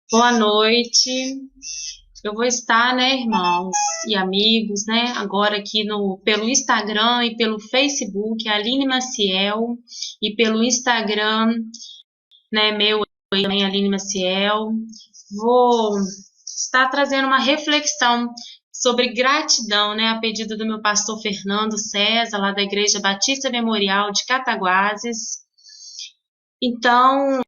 Boa noite. Eu vou estar, né, irmãos e amigos, né, agora aqui no pelo Instagram e pelo Facebook, Aline Maciel, e pelo Instagram, né, meu também, Aline Maciel. Vou estar trazendo uma reflexão sobre gratidão, né, a pedido do meu pastor Fernando César, lá da Igreja Batista Memorial de Cataguases. Então,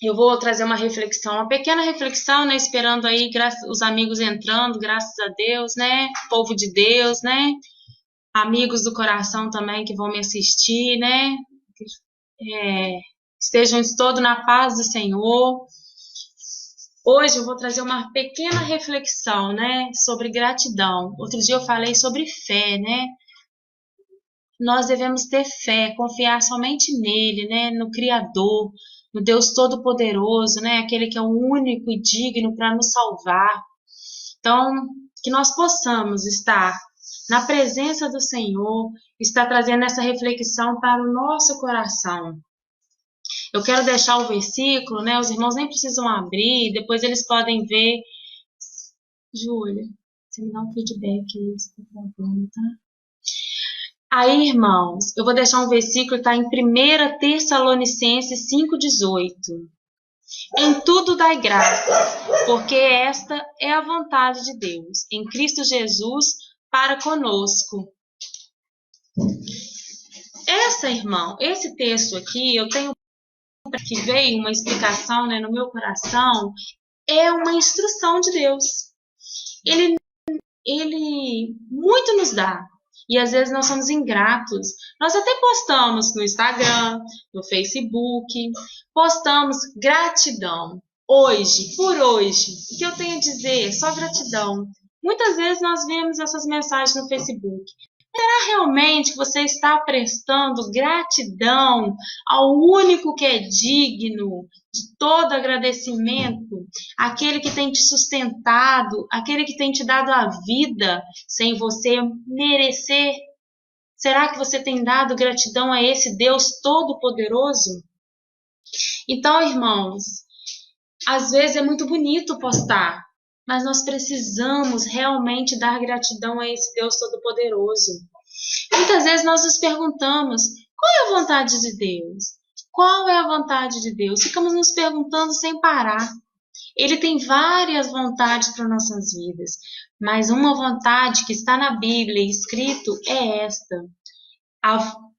eu vou trazer uma reflexão, uma pequena reflexão, né? Esperando aí os amigos entrando, graças a Deus, né? Povo de Deus, né? Amigos do coração também que vão me assistir, né? É, estejam todos na paz do Senhor. Hoje eu vou trazer uma pequena reflexão, né? Sobre gratidão. Outro dia eu falei sobre fé, né? Nós devemos ter fé, confiar somente nele, né, no Criador, no Deus Todo-Poderoso, né, aquele que é o único e digno para nos salvar. Então, que nós possamos estar na presença do Senhor, estar trazendo essa reflexão para o nosso coração. Eu quero deixar o versículo, né, os irmãos nem precisam abrir, depois eles podem ver. Júlia, você me dá um feedback aí, se tá falando, tá? Aí, irmãos, eu vou deixar um versículo, está em 1 Tessalonicenses 5,18. Em tudo dai graças, porque esta é a vontade de Deus, em Cristo Jesus, para conosco. Irmão, esse texto aqui, eu tenho que veio uma explicação, né, no meu coração, é uma instrução de Deus. Ele ele muito nos dá. E às vezes nós somos ingratos. Nós até postamos no Instagram, no Facebook, postamos gratidão. Hoje, por hoje, o que eu tenho a dizer? Só gratidão. Muitas vezes nós vemos essas mensagens no Facebook. Será realmente que você está prestando gratidão ao único que é digno de todo agradecimento, aquele que tem te sustentado, aquele que tem te dado a vida sem você merecer? Será que você tem dado gratidão a esse Deus Todo-Poderoso? Então, irmãos, às vezes é muito bonito postar, mas nós precisamos realmente dar gratidão a esse Deus Todo-Poderoso. Muitas vezes nós nos perguntamos: qual é a vontade de Deus? Qual é a vontade de Deus? Ficamos nos perguntando sem parar. Ele tem várias vontades para nossas vidas, mas uma vontade que está na Bíblia escrito é esta,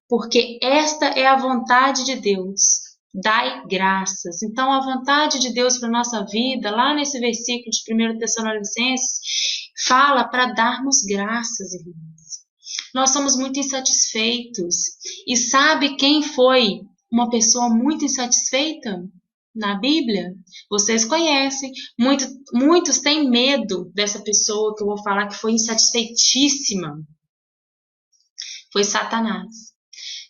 porque esta é a vontade de Deus. Dai graças. Então, a vontade de Deus para a nossa vida, lá nesse versículo de 1 Tessalonicenses, fala para darmos graças, irmãos. Nós somos muito insatisfeitos. E sabe quem foi uma pessoa muito insatisfeita na Bíblia? Vocês conhecem. Muitos têm medo dessa pessoa que eu vou falar que foi insatisfeitíssima. Foi Satanás.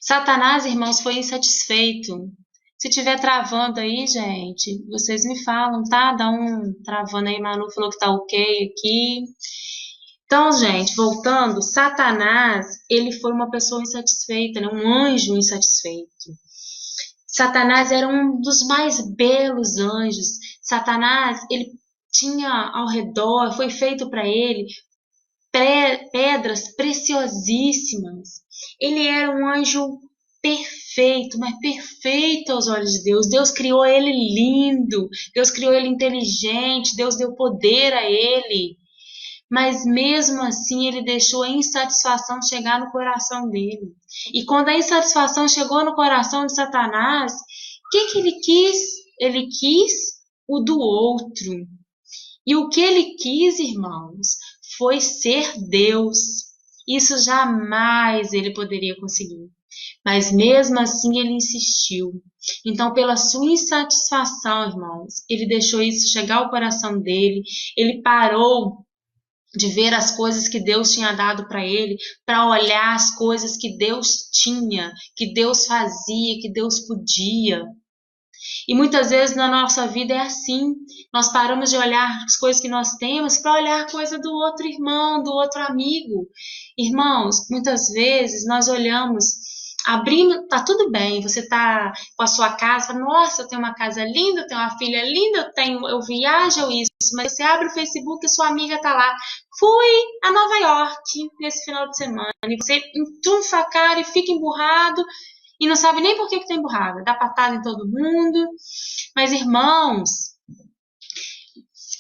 Satanás, irmãos, foi insatisfeito. Se tiver travando aí, gente, vocês me falam, tá? Dá um travando aí. Manu falou que tá ok aqui. Então, gente, voltando, Satanás, ele foi uma pessoa insatisfeita, né? Um anjo insatisfeito. Satanás era um dos mais belos anjos. Satanás, ele tinha ao redor, foi feito para ele pedras preciosíssimas. Ele era um anjo perfeito, mas perfeito aos olhos de Deus. Deus criou ele lindo, Deus criou ele inteligente, Deus deu poder a ele. Mas mesmo assim ele deixou a insatisfação chegar no coração dele. E quando a insatisfação chegou no coração de Satanás, o que ele quis? Ele quis o do outro. E o que ele quis, irmãos, foi ser Deus. Isso jamais ele poderia conseguir. Mas mesmo assim ele insistiu. Então, pela sua insatisfação, irmãos, ele deixou isso chegar ao coração dele. Ele parou de ver as coisas que Deus tinha dado para ele, para olhar as coisas que Deus tinha, que Deus fazia, que Deus podia. E muitas vezes na nossa vida é assim. Nós paramos de olhar as coisas que nós temos para olhar a coisa do outro irmão, do outro amigo. Irmãos, muitas vezes nós olhamos Abrindo, tá tudo bem, você tá com a sua casa, fala, nossa, eu tenho uma casa linda, eu tenho uma filha linda, eu viajo, eu isso, mas você abre o Facebook e sua amiga tá lá. Fui a Nova York nesse final de semana, e você entrunfa a cara e fica emburrado, e não sabe nem por que tá emburrado, dá patada em todo mundo. Mas, irmãos,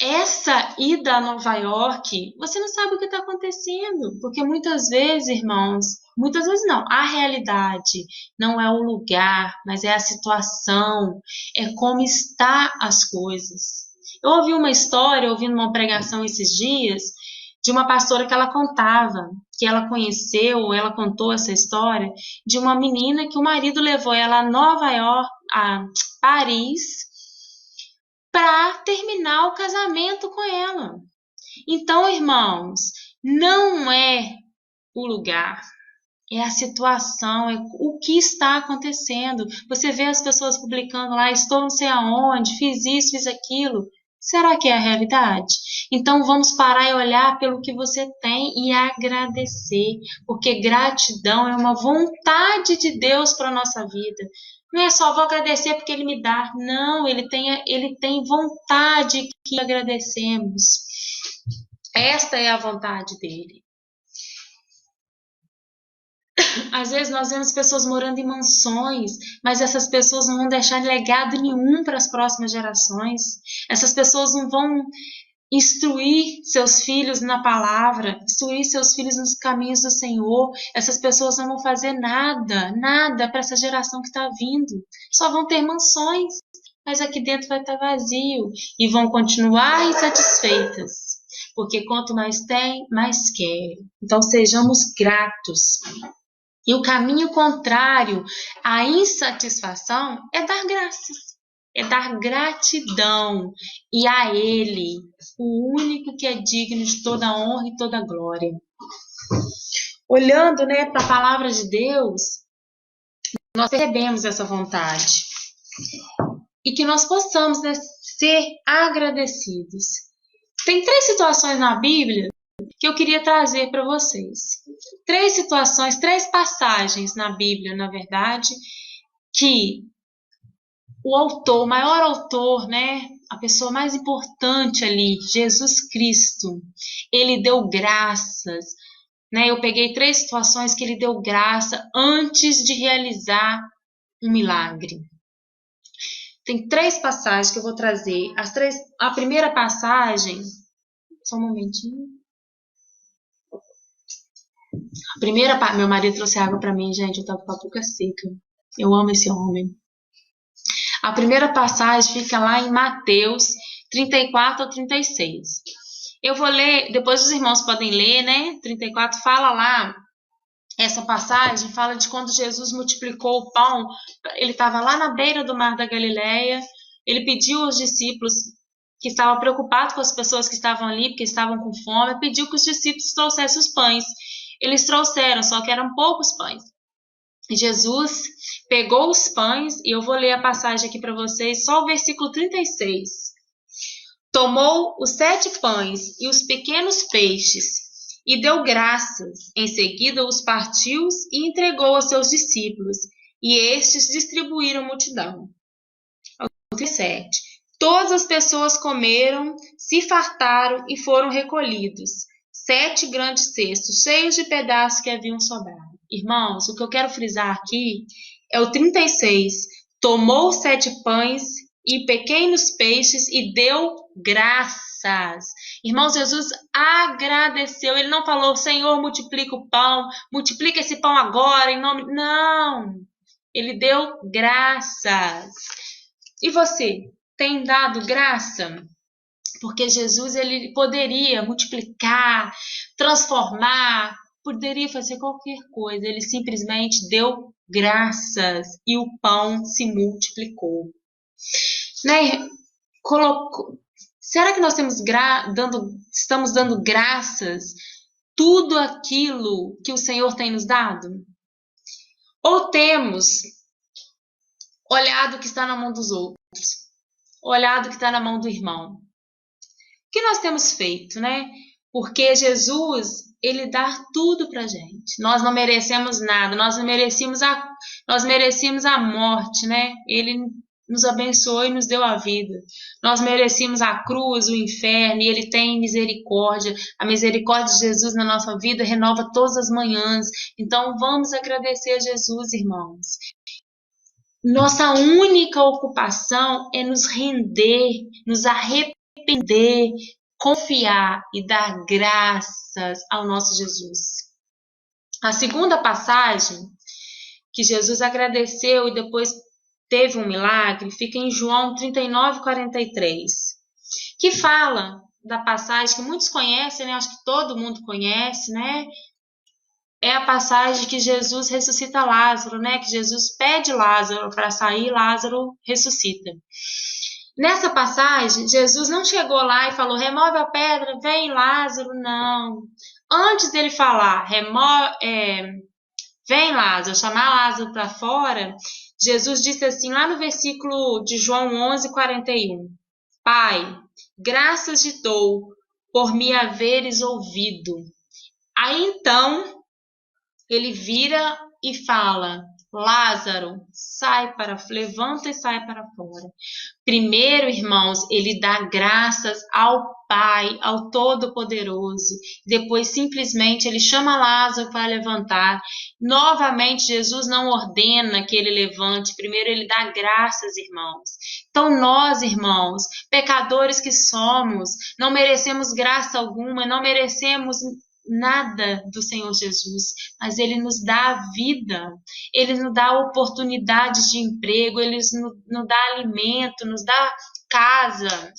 essa ida a Nova York, você não sabe o que está acontecendo, porque muitas vezes, irmãos, muitas vezes não, a realidade não é o lugar, mas é a situação, é como está as coisas. Eu ouvi uma história, ouvindo uma pregação esses dias, de uma pastora que ela contava, que ela conheceu, ela contou essa história, de uma menina que o marido levou ela a Nova York, a Paris, para terminar o casamento com ela. Então, irmãos, não é o lugar, é a situação, é o que está acontecendo. Você vê as pessoas publicando lá, estou não sei aonde, fiz isso, fiz aquilo. Será que é a realidade? Então vamos parar e olhar pelo que você tem e agradecer, porque gratidão é uma vontade de Deus para a nossa vida. Não é só vou agradecer porque Ele me dá. Não, ele tem vontade que agradecemos. Esta é a vontade dele. Às vezes nós vemos pessoas morando em mansões, mas essas pessoas não vão deixar legado nenhum para as próximas gerações. Essas pessoas não vão instruir seus filhos na palavra, instruir seus filhos nos caminhos do Senhor. Essas pessoas não vão fazer nada para essa geração que está vindo. Só vão ter mansões, mas aqui dentro vai estar vazio e vão continuar insatisfeitas, porque quanto mais tem, mais quer. Então sejamos gratos. E o caminho contrário à insatisfação é dar graças, é dar gratidão e a Ele, o único que é digno de toda honra e toda glória. Olhando, para a palavra de Deus, nós percebemos essa vontade e que nós possamos, ser agradecidos. Tem 3 situações na Bíblia que eu queria trazer para vocês. 3 situações, 3 passagens na Bíblia, na verdade, que o autor, o maior autor, a pessoa mais importante ali, Jesus Cristo, ele deu graças, Eu peguei 3 situações que ele deu graça antes de realizar um milagre. Tem 3 passagens que eu vou trazer. A primeira passagem, só um momentinho. Meu marido trouxe água para mim, gente, eu tava com a boca seca. Eu amo esse homem. A primeira passagem fica lá em Mateus 34 ao 36. Eu vou ler, depois os irmãos podem ler, 34 fala lá, essa passagem fala de quando Jesus multiplicou o pão. Ele estava lá na beira do mar da Galileia, ele pediu aos discípulos que estavam preocupados com as pessoas que estavam ali, porque estavam com fome, pediu que os discípulos trouxessem os pães. Eles trouxeram, só que eram poucos pães. Jesus pegou os pães, e eu vou ler a passagem aqui para vocês, só o versículo 36. Tomou os 7 pães e os pequenos peixes, e deu graças. Em seguida os partiu e entregou aos seus discípulos, e estes distribuíram à multidão. 37. Todas as pessoas comeram, se fartaram e foram recolhidos 7 grandes cestos, cheios de pedaços que haviam sobrado. Irmãos, o que eu quero frisar aqui é o 36. Tomou 7 pães e pequenos peixes e deu graças. Irmãos, Jesus agradeceu. Ele não falou, Senhor, multiplica o pão, multiplica esse pão agora, em nome... Não, ele deu graças. E você, tem dado graça? Porque Jesus, ele poderia multiplicar, transformar, poderia fazer qualquer coisa. Ele simplesmente deu graças e o pão se multiplicou. Será que nós estamos dando graças tudo aquilo que o Senhor tem nos dado? Ou temos olhado o que está na mão dos outros, olhado o que está na mão do irmão? O que nós temos feito, Porque Jesus, ele dá tudo pra gente. Nós não merecemos nada, nós merecíamos a morte, né? Ele nos abençoou e nos deu a vida. Nós merecíamos a cruz, o inferno, e ele tem misericórdia. A misericórdia de Jesus na nossa vida renova todas as manhãs. Então vamos agradecer a Jesus, irmãos. Nossa única ocupação é nos render, nos arrepender, confiar e dar graças ao nosso Jesus. A segunda passagem que Jesus agradeceu e depois teve um milagre fica em João 39:43, que fala da passagem que muitos conhecem, né? Acho que todo mundo conhece, né? É a passagem que Jesus ressuscita Lázaro, né? Que Jesus pede Lázaro para sair, Lázaro ressuscita. Nessa passagem, Jesus não chegou lá e falou, remove a pedra, vem Lázaro, não. Antes dele falar, vem Lázaro, chamar Lázaro para fora, Jesus disse assim, lá no versículo de João 11:41, Pai, graças te dou por me haveres ouvido. Aí então, ele vira e fala, Lázaro, levanta e sai para fora. Primeiro, irmãos, ele dá graças ao Pai, ao Todo-Poderoso. Depois, simplesmente, ele chama Lázaro para levantar. Novamente, Jesus não ordena que ele levante. Primeiro, ele dá graças, irmãos. Então, nós, irmãos, pecadores que somos, não merecemos graça alguma, não merecemos nada do Senhor Jesus, mas ele nos dá a vida, ele nos dá oportunidades de emprego, ele nos dá alimento, nos dá casa,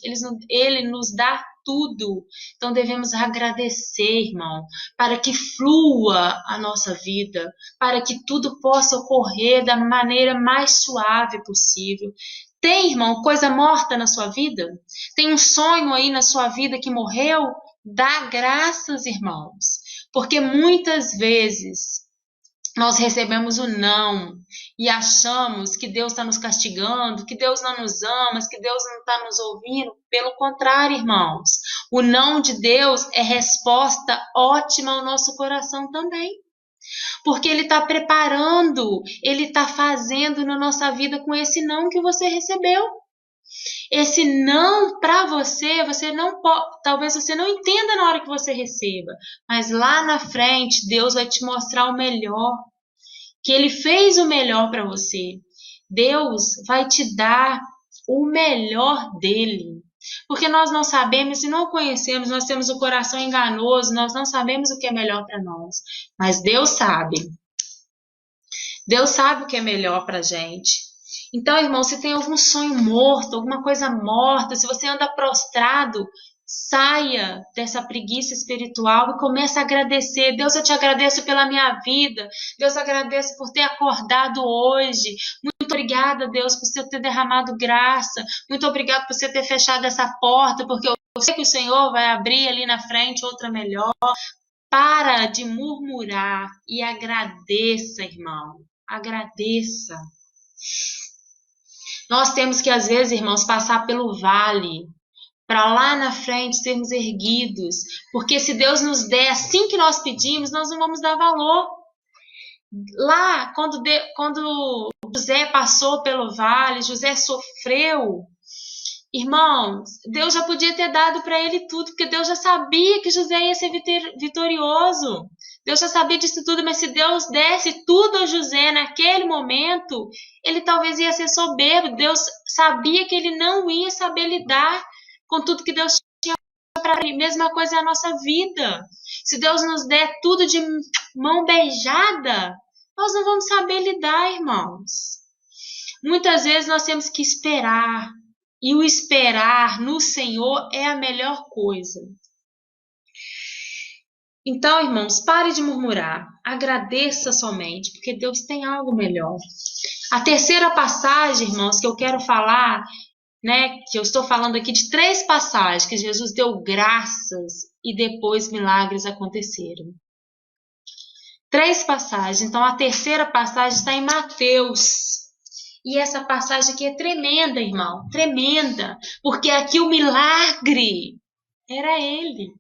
ele nos dá tudo. Então devemos agradecer, irmão, para que flua a nossa vida, para que tudo possa ocorrer da maneira mais suave possível. Tem, irmão, coisa morta na sua vida? Tem um sonho aí na sua vida que morreu? Dá graças, irmãos, porque muitas vezes nós recebemos o não e achamos que Deus está nos castigando, que Deus não nos ama, que Deus não está nos ouvindo. Pelo contrário, irmãos, o não de Deus é resposta ótima ao nosso coração também. Porque Ele está preparando, Ele está fazendo na nossa vida com esse não que você recebeu. Esse não para você não pode, talvez você não entenda na hora que você receba, mas lá na frente Deus vai te mostrar o melhor, que Ele fez o melhor para você. Deus vai te dar o melhor dele, porque nós não sabemos e não conhecemos, nós temos o coração enganoso, nós não sabemos o que é melhor para nós, mas Deus sabe. Deus sabe o que é melhor para a gente. Então, irmão, se tem algum sonho morto, alguma coisa morta, se você anda prostrado, saia dessa preguiça espiritual e comece a agradecer. Deus, eu te agradeço pela minha vida. Deus, eu agradeço por ter acordado hoje. Muito obrigada, Deus, por você ter derramado graça. Muito obrigada por você ter fechado essa porta, porque eu sei que o Senhor vai abrir ali na frente outra melhor. Para de murmurar e agradeça, irmão. Agradeça. Nós temos que, às vezes, irmãos, passar pelo vale, para lá na frente sermos erguidos, porque se Deus nos der assim que nós pedimos, nós não vamos dar valor. Lá, quando José passou pelo vale, José sofreu, irmãos, Deus já podia ter dado para ele tudo, porque Deus já sabia que José ia ser vitorioso. Deus já sabia disso tudo, mas se Deus desse tudo a José naquele momento, ele talvez ia ser soberbo. Deus sabia que ele não ia saber lidar com tudo que Deus tinha para ele. Mesma coisa é a nossa vida. Se Deus nos der tudo de mão beijada, nós não vamos saber lidar, irmãos. Muitas vezes nós temos que esperar. E o esperar no Senhor é a melhor coisa. Então, irmãos, pare de murmurar. Agradeça somente, porque Deus tem algo melhor. A terceira passagem, irmãos, que eu quero falar, né, que eu estou falando aqui de 3 passagens que Jesus deu graças e depois milagres aconteceram. 3 passagens. Então, a terceira passagem está em Mateus. E essa passagem aqui é tremenda, irmão. Tremenda. Porque aqui o milagre era ele.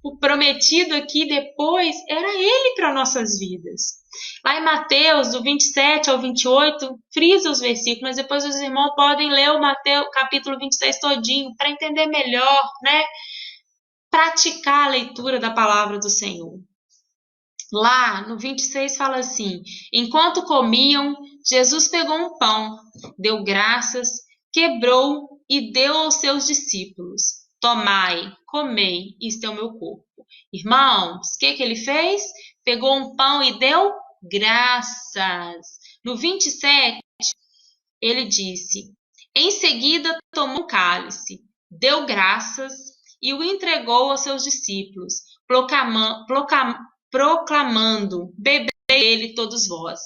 O prometido aqui depois era ele para nossas vidas. Lá em Mateus, do 27 ao 28, frisa os versículos, mas depois os irmãos podem ler o Mateus, capítulo 26 todinho, para entender melhor, né? Praticar a leitura da palavra do Senhor. Lá no 26 fala assim: enquanto comiam, Jesus pegou um pão, deu graças, quebrou e deu aos seus discípulos. Tomai, comei, isto é o meu corpo. Irmãos, o que ele fez? Pegou um pão e deu graças. No 27, ele disse: em seguida tomou um cálice, deu graças e o entregou aos seus discípulos, proclamando: bebei ele todos vós.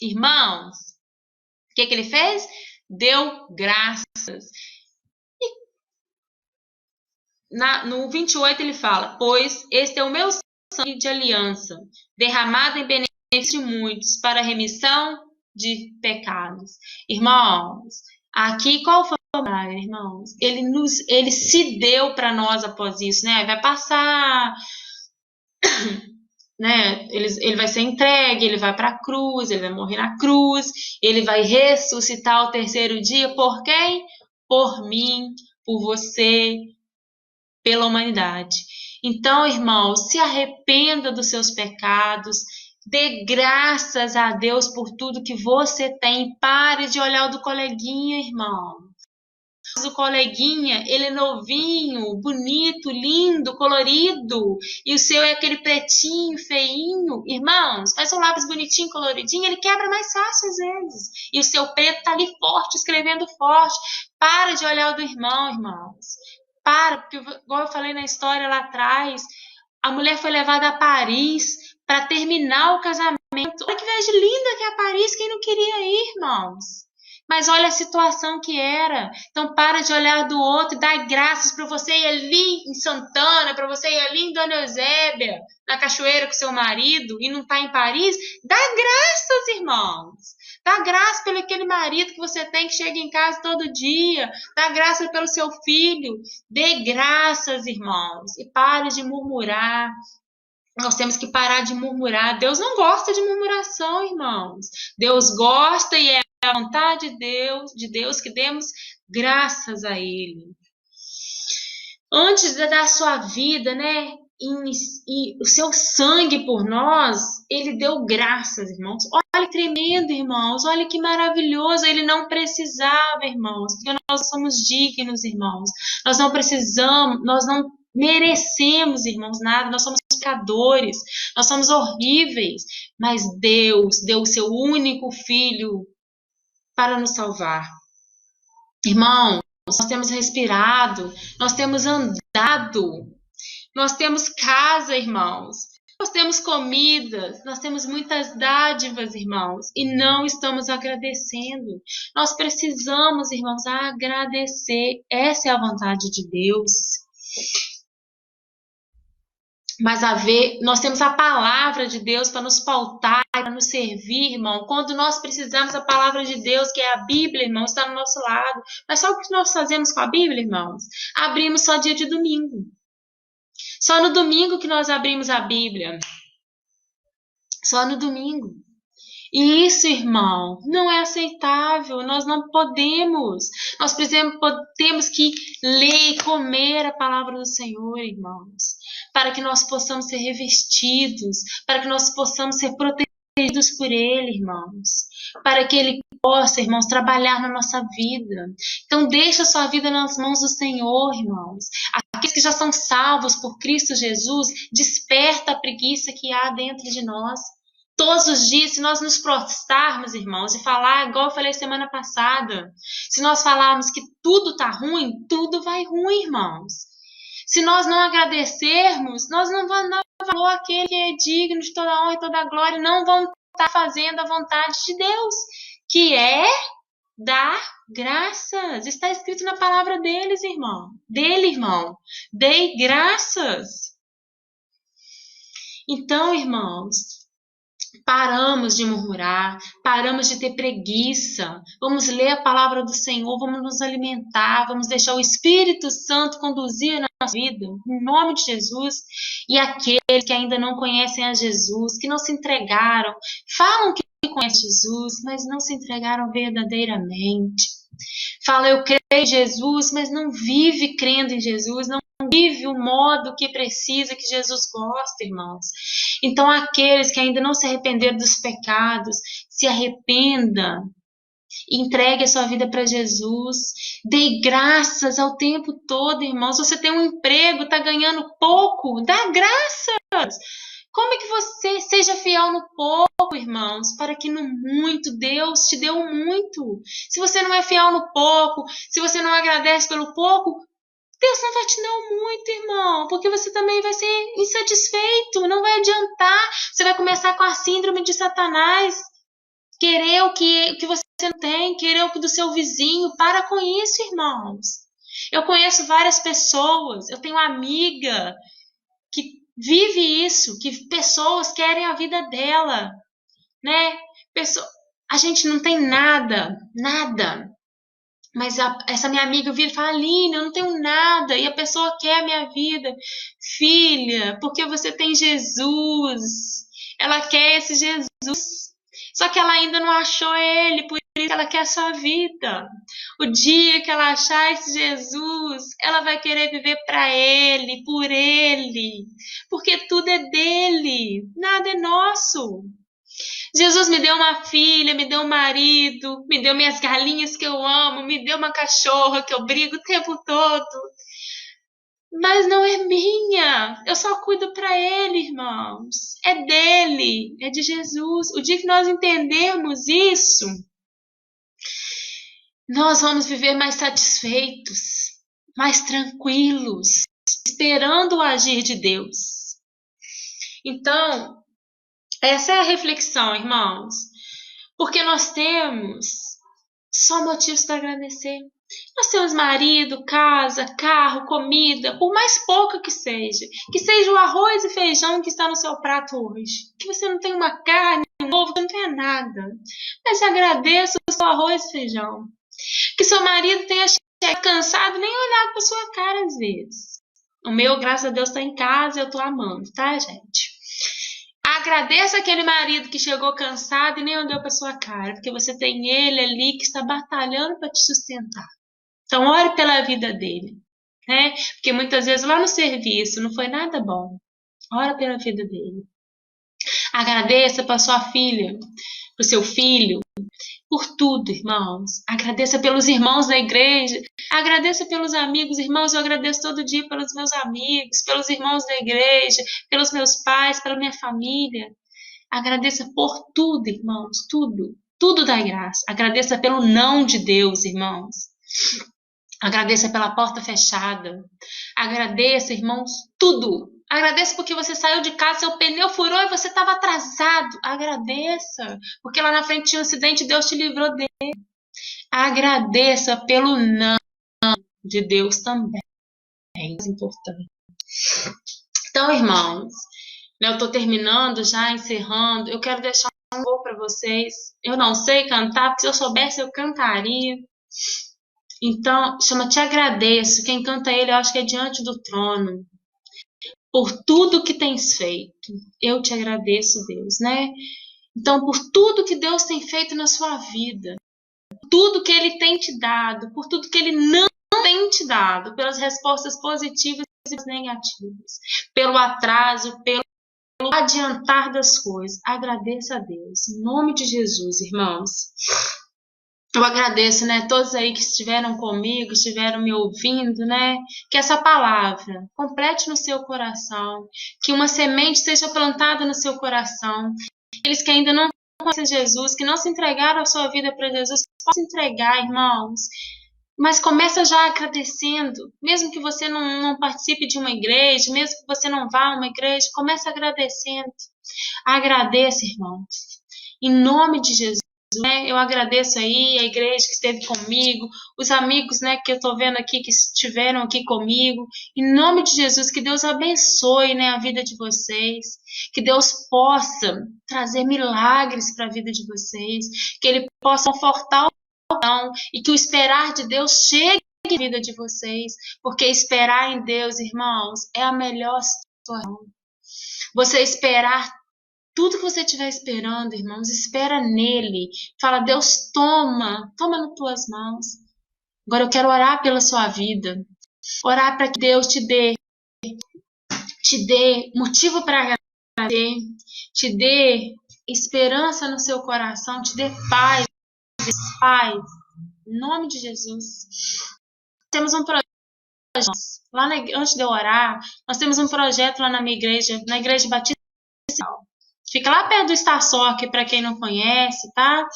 Irmãos, o que ele fez? Deu graças. No 28 ele fala: pois este é o meu sangue de aliança, derramado em benefício de muitos, para a remissão de pecados. Irmãos, aqui qual foi o milagre, irmãos? Ele se deu para nós após isso, né? Vai passar, né? Ele vai ser entregue, ele vai para a cruz, ele vai morrer na cruz, ele vai ressuscitar ao terceiro dia. Por quem? Por mim, por você, pela humanidade. Então, irmãos, se arrependa dos seus pecados, dê graças a Deus por tudo que você tem. Pare de olhar o do coleguinha, irmão. O coleguinha, ele é novinho, bonito, lindo, colorido, e o seu é aquele pretinho, feinho. Irmãos, faz um lápis bonitinho, coloridinho, ele quebra mais fácil às vezes. E o seu preto tá ali forte, escrevendo forte. Para de olhar o do irmão, irmãos. Para, porque, igual eu falei na história lá atrás, a mulher foi levada a Paris para terminar o casamento. Olha que viagem linda que é a Paris, quem não queria ir, irmãos? Mas olha a situação que era. Então para de olhar do outro e dar graças para você ir ali em Santana, para você ir ali em Dona Eusébia, na cachoeira com seu marido e não tá em Paris. Dá graças, irmãos. Dá graça pelo aquele marido que você tem que chega em casa todo dia. Dá graça pelo seu filho. Dê graças, irmãos. E pare de murmurar. Nós temos que parar de murmurar. Deus não gosta de murmuração, irmãos. Deus gosta e é a vontade de Deus que demos graças a Ele. Antes de dar a sua vida, né? E o seu sangue por nós, ele deu graças, irmãos. Olha que tremendo, irmãos. Olha que maravilhoso. Ele não precisava, irmãos, porque nós somos dignos, irmãos. Nós não precisamos, nós não merecemos, irmãos, nada. Nós somos pecadores, nós somos horríveis. Mas Deus deu o seu único filho para nos salvar. Irmãos, nós temos respirado, nós temos andado, nós temos casa, irmãos. Nós temos comidas, nós temos muitas dádivas, irmãos, e não estamos agradecendo. Nós precisamos, irmãos, agradecer. Essa é a vontade de Deus. Mas nós temos a palavra de Deus para nos pautar, para nos servir, irmão. Quando nós precisamos, a palavra de Deus, que é a Bíblia, irmão, está no nosso lado. Mas sabe o que nós fazemos com a Bíblia, irmãos? Abrimos só dia de domingo. Só no domingo que nós abrimos a Bíblia. Só no domingo. E isso, irmão, não é aceitável. Nós não podemos. Nós temos que ler e comer a palavra do Senhor, irmãos, para que nós possamos ser revestidos, para que nós possamos ser protegidos por Ele, irmãos, para que Ele possa, irmãos, trabalhar na nossa vida. Então, deixa a sua vida nas mãos do Senhor, irmãos. Aqueles que já são salvos por Cristo Jesus, desperta a preguiça que há dentro de nós. Todos os dias, se nós nos prostrarmos, irmãos, e falar, igual eu falei semana passada, se nós falarmos que tudo está ruim, tudo vai ruim, irmãos. Se nós não agradecermos, nós não vamos dar valor àquele que é digno de toda honra e toda glória, não vamos estar fazendo a vontade de Deus, que é dar graças. Está escrito na palavra deles, irmão. Dele, irmão. Dei graças. Então, irmãos, Paramos de murmurar, paramos de ter preguiça. Vamos ler a palavra do Senhor, vamos nos alimentar, vamos deixar o Espírito Santo conduzir a nossa vida, em nome de Jesus. E aqueles que ainda não conhecem a Jesus, que não se entregaram, falam que conhecem Jesus, mas não se entregaram verdadeiramente. Fala, eu creio em Jesus, mas não vive crendo em Jesus, não vive o modo que precisa, que Jesus gosta, irmãos. Então, aqueles que ainda não se arrependeram dos pecados, se arrependa, entregue a sua vida para Jesus, dê graças ao tempo todo, irmãos. Você tem um emprego, está ganhando pouco, dá graças. Como é que você seja fiel no pouco, irmãos, para que no muito Deus te deu muito. Se você não é fiel no pouco, se você não agradece pelo pouco, Deus não vai te dar muito, irmão, porque você também vai ser insatisfeito, não vai adiantar. Você vai começar com a síndrome de Satanás, querer o que você não tem, querer o que do seu vizinho. Para com isso, irmãos. Eu conheço várias pessoas, eu tenho uma amiga que vive isso, que pessoas querem a vida dela, né? A gente não tem nada, nada. Mas essa minha amiga vira e fala, Aline, eu não tenho nada, e a pessoa quer a minha vida. Filha, porque você tem Jesus. Ela quer esse Jesus. Só que ela ainda não achou ele, por isso ela quer a sua vida. O dia que ela achar esse Jesus, ela vai querer viver para ele, por ele. Porque tudo é dele, nada é nosso. Jesus me deu uma filha, me deu um marido, me deu minhas galinhas que eu amo, me deu uma cachorra que eu brigo o tempo todo. Mas não é minha. Eu só cuido para ele, irmãos. É dele, é de Jesus. O dia que nós entendermos isso, nós vamos viver mais satisfeitos, mais tranquilos, esperando o agir de Deus. Então, essa é a reflexão, irmãos. Porque nós temos só motivos para agradecer. Nós temos marido, casa, carro, comida, por mais pouca que seja o arroz e feijão que está no seu prato hoje, que você não tem uma carne, um ovo, você não tem nada, mas agradeça o seu arroz e feijão. Que seu marido tenha chegado cansado, nem olhado para sua cara às vezes. O meu, graças a Deus, está em casa, eu estou amando, tá, gente? Agradeça aquele marido que chegou cansado e nem olhou para sua cara, porque você tem ele ali que está batalhando para te sustentar. Então, ore pela vida dele, né? Porque muitas vezes lá no serviço não foi nada bom. Ora pela vida dele. Agradeça para sua filha, para o seu filho, por tudo, irmãos. Agradeça pelos irmãos da igreja. Agradeça pelos amigos, irmãos. Eu agradeço todo dia pelos meus amigos, pelos irmãos da igreja, pelos meus pais, pela minha família. Agradeça por tudo, irmãos. Tudo. Tudo dá graça. Agradeça pelo não de Deus, irmãos. Agradeça pela porta fechada. Agradeça, irmãos, tudo. Agradeça porque você saiu de casa, seu pneu furou e você estava atrasado. Agradeça, porque lá na frente tinha um acidente e Deus te livrou dele. Agradeça pelo não de Deus também. É importante. Então, irmãos, eu estou terminando já, encerrando. Eu quero deixar um gol para vocês. Eu não sei cantar, porque se eu soubesse eu cantaria. Então, chama Te Agradeço. Quem canta ele, eu acho que é Diante do Trono. Por tudo que tens feito. Eu te agradeço, Deus, né? Então, por tudo que Deus tem feito na sua vida. Por tudo que Ele tem te dado. Por tudo que Ele não tem te dado. Pelas respostas positivas e negativas. Pelo atraso, pelo adiantar das coisas. Agradeça a Deus. Em nome de Jesus, irmãos. Eu agradeço, né, todos aí que estiveram comigo, estiveram me ouvindo, né, que essa palavra complete no seu coração, que uma semente seja plantada no seu coração, aqueles que ainda não conhecem Jesus, que não se entregaram a sua vida para Jesus, possam entregar, irmãos, mas começa já agradecendo, mesmo que você não participe de uma igreja, mesmo que você não vá a uma igreja, começa agradecendo, agradeça, irmãos, em nome de Jesus. né? Eu agradeço aí a igreja que esteve comigo, os amigos, né, que eu estou vendo aqui que estiveram aqui comigo. Em nome de Jesus, que Deus abençoe, né, a vida de vocês, que Deus possa trazer milagres para a vida de vocês, que Ele possa confortar o coração e que o esperar de Deus chegue à vida de vocês, porque esperar em Deus, irmãos, é a melhor situação. Você esperar tudo que você estiver esperando, irmãos, espera nele. Fala, Deus, toma nas tuas mãos. Agora eu quero orar pela sua vida. Orar para que Deus te dê motivo para agradecer, te dê esperança no seu coração, te dê paz, paz. Em nome de Jesus. Temos um projeto, lá antes de eu orar, nós temos um projeto lá na minha igreja, na Igreja Batista. Fica lá perto do Estaçoc, para quem não conhece, tá?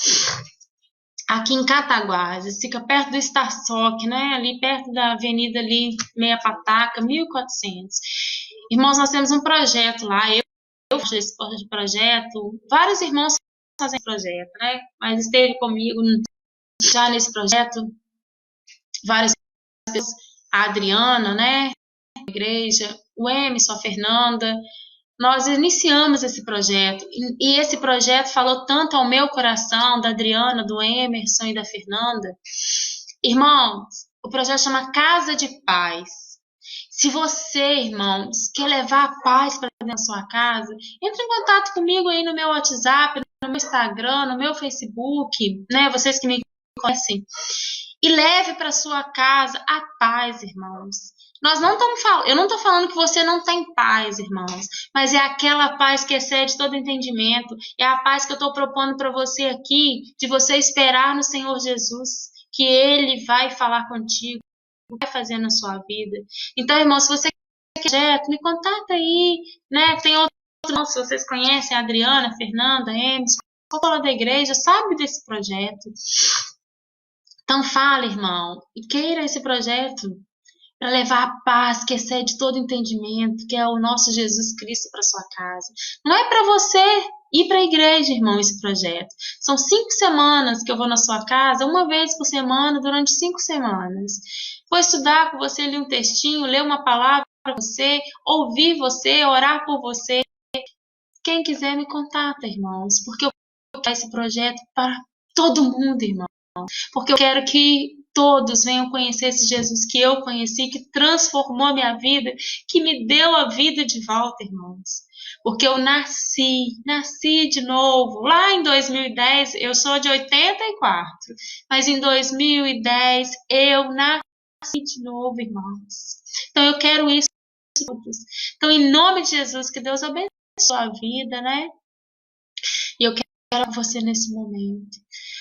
Aqui em Cataguases, fica perto do Estaçoc, né? Ali perto da avenida ali, Meia Pataca, 1400. Irmãos, nós temos um projeto lá, eu faço esse projeto, vários irmãos fazem projeto, né? Mas esteve comigo já nesse projeto, várias pessoas, a Adriana, né? A igreja, o Emerson, a Fernanda. Nós iniciamos esse projeto e esse projeto falou tanto ao meu coração, da Adriana, do Emerson e da Fernanda. Irmãos, o projeto chama Casa de Paz. Se você, irmãos, quer levar a paz para dentro da sua casa, entre em contato comigo aí no meu WhatsApp, no meu Instagram, no meu Facebook, né? Vocês que me conhecem. E leve para sua casa a paz, irmãos. Nós não estamos falando, eu não estou falando que você não tem paz, irmãos, mas é aquela paz que excede todo entendimento, é a paz que eu estou propondo para você aqui, de você esperar no Senhor Jesus, que Ele vai falar contigo, vai fazer na sua vida. Então, irmãos, se você quer projeto, me contata aí, né? Tem outros, se vocês conhecem, a Adriana, a Fernanda, a Emerson, qual da igreja, sabe desse projeto. Então, fala, irmão, e queira esse projeto para levar a paz que excede todo entendimento, que é o nosso Jesus Cristo para sua casa. Não é para você ir para a igreja, irmão, esse projeto. São 5 semanas que eu vou na sua casa, uma vez por semana, durante 5 semanas. Vou estudar com você, ler um textinho, ler uma palavra para você, ouvir você, orar por você. Quem quiser me contata, irmãos, porque eu quero esse projeto para todo mundo, irmão. Porque eu quero que todos venham conhecer esse Jesus que eu conheci, que transformou a minha vida, que me deu a vida de volta, irmãos. Porque eu nasci de novo. Lá em 2010, eu sou de 84, mas em 2010 eu nasci de novo, irmãos. Então eu quero isso para todos. Então, em nome de Jesus, que Deus abençoe a sua vida, né? E eu quero você nesse momento.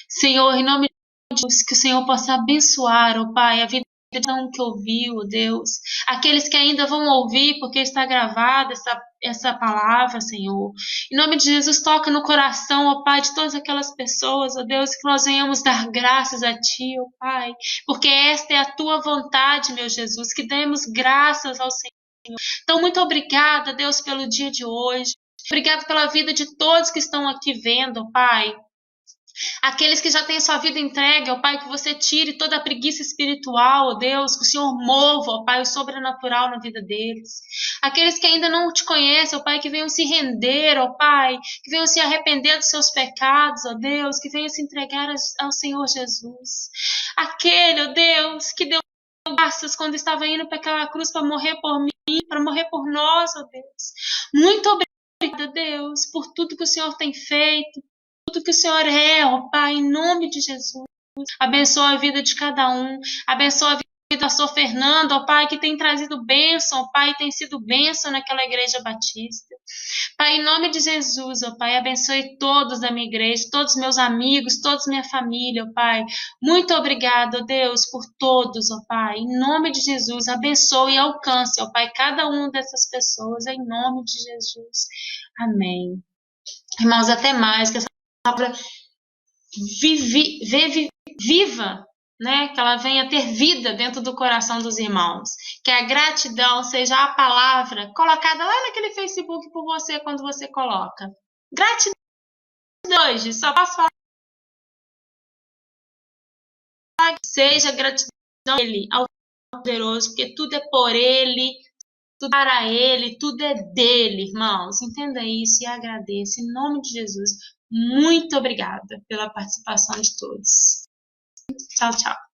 Senhor, em nome de Jesus, que o Senhor possa abençoar, ó Pai, a vida que ouviu, ó Deus. Aqueles que ainda vão ouvir, porque está gravada essa palavra, Senhor. Em nome de Jesus, toca no coração, ó Pai, de todas aquelas pessoas, ó Deus, que nós venhamos dar graças a Ti, ó Pai. Porque esta é a Tua vontade, meu Jesus, que demos graças ao Senhor. Então, muito obrigada, Deus, pelo dia de hoje. Obrigado pela vida de todos que estão aqui vendo, ó Pai. Aqueles que já têm sua vida entregue, ó Pai, que você tire toda a preguiça espiritual, ó Deus, que o Senhor mova, ó Pai, o sobrenatural na vida deles. Aqueles que ainda não te conhecem, ó Pai, que venham se render, ó Pai, que venham se arrepender dos seus pecados, ó Deus, que venham se entregar ao Senhor Jesus. Aquele, ó Deus, que deu graças quando estava indo para aquela cruz para morrer por mim, para morrer por nós, ó Deus. Muito obrigada, Deus, por tudo que o Senhor tem feito, tudo que o Senhor é, ó Pai, em nome de Jesus. Abençoa a vida de cada um, abençoa a vida do pastor Fernando, ó Pai, que tem trazido bênção, ó Pai, tem sido bênção naquela igreja batista. Pai, em nome de Jesus, ó Pai, abençoe todos da minha igreja, todos meus amigos, toda minha família, ó Pai. Muito obrigado, ó Deus, por todos, ó Pai. Em nome de Jesus, abençoe e alcance, ó Pai, cada uma dessas pessoas, em nome de Jesus. Amém. Irmãos, até mais, que essa palavra viva, né? Que ela venha ter vida dentro do coração dos irmãos. Que a gratidão seja a palavra colocada lá naquele Facebook por você quando você coloca. Gratidão hoje, só posso falar seja gratidão a Ele, ao poderoso, porque tudo é por Ele, tudo para Ele, tudo é dele, irmãos. Entenda isso e agradeça. Em nome de Jesus, muito obrigada pela participação de todos. Tchau, tchau.